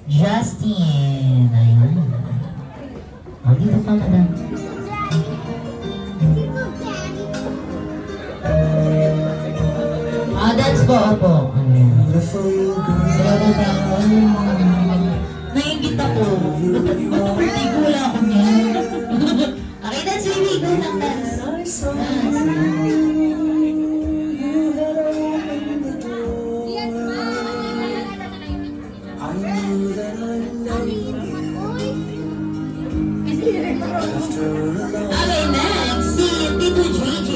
Justin. Ayun. O, dito ka, madam. Dance po, opo. Salamat ako. Naingit ako. Birthday ko, wala ako niya. Okay, dance, baby. Go lang, dance. Okay, next. Si Tito JJ.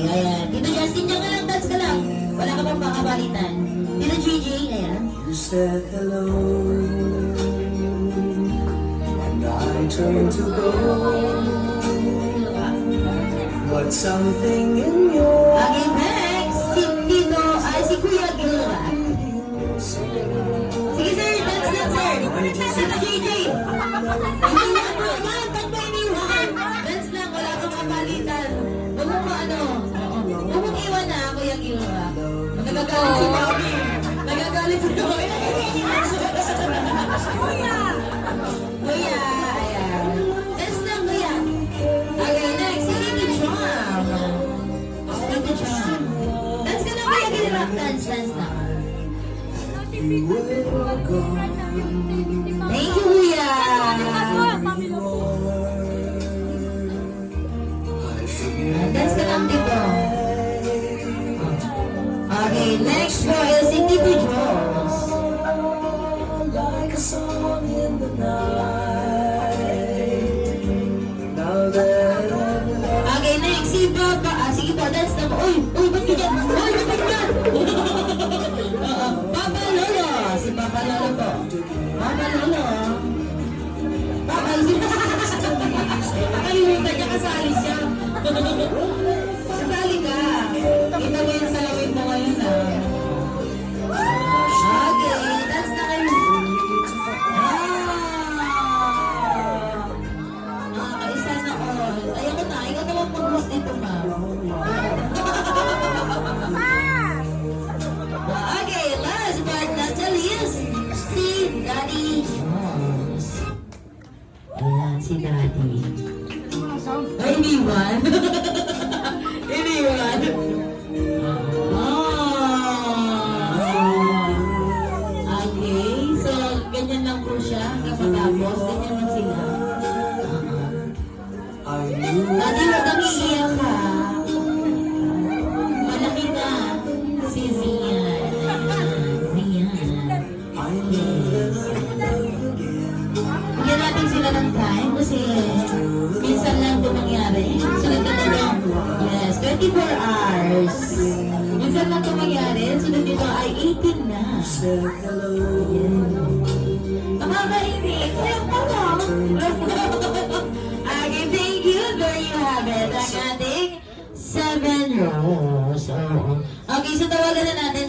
Ayan. Tito Justin, dyan ka lang, dance ka lang. Wala ka pang makabalitan. Tito JJ, ayan. You said hello, and I turned to go. But something in your Okay, next. Si Tito, si Kuya Gilra. Sige, sir. Dance lang, sir. Tito JJ. Hindi na po. Yan, pag may iniwan. Dance lang, wala kang kapalitan. Huwag mo ano. Huwag mong iwan na, Kuya Gilra. Nagagalit si Bobby. Nagagalit si Bobby. Kuya! Kuya, ayan. Dance lang, Kuya. Okay, next. Si Tito Chom. Tito Chom. Dance ka na, Kuya Gilra. Dance lang. you were gone. Thank you, Kuya. I feel Dance ka lang, Tito. Okay, next po is si Tito Jones. like a song in the night. Now that Okay, next si Papa. Sige po, dance na po. Uy, ba't ganyan? Uy, ba't ganyan? Papa Lolo. Si Papa Lolo po. Papa Lolo. Papa, nakalimutan niya kasali siya. Kasali ka. Kita mo yung salawin mo ngayon na. Okay, dance na kayo. Nakakaisa na all. Ayoko na, ikaw naman mag-host dito, ma. Okay, last but not the least, si Daddy Jones. Ayan, si Daddy. Ay, iniwan. Iniwan. Okay, so ganyan lang po siya. Kapatapos, ganyan lang sila. I knew Daddy, huwag kang iiyak ka. Malaki na. Si Zian. Zian. I knew that I'd love again. Bigyan natin sila ng time kasi minsan lang ito mangyari. Sunod na lang. Yes, 24 hours. Minsan lang ito mangyari. Sunod nito ay 18 na. Said hello. Nakakainis. Ayaw pa lang. Okay, thank you. There you have it. Ang ating 7 rows. Okay, so tawagan na natin.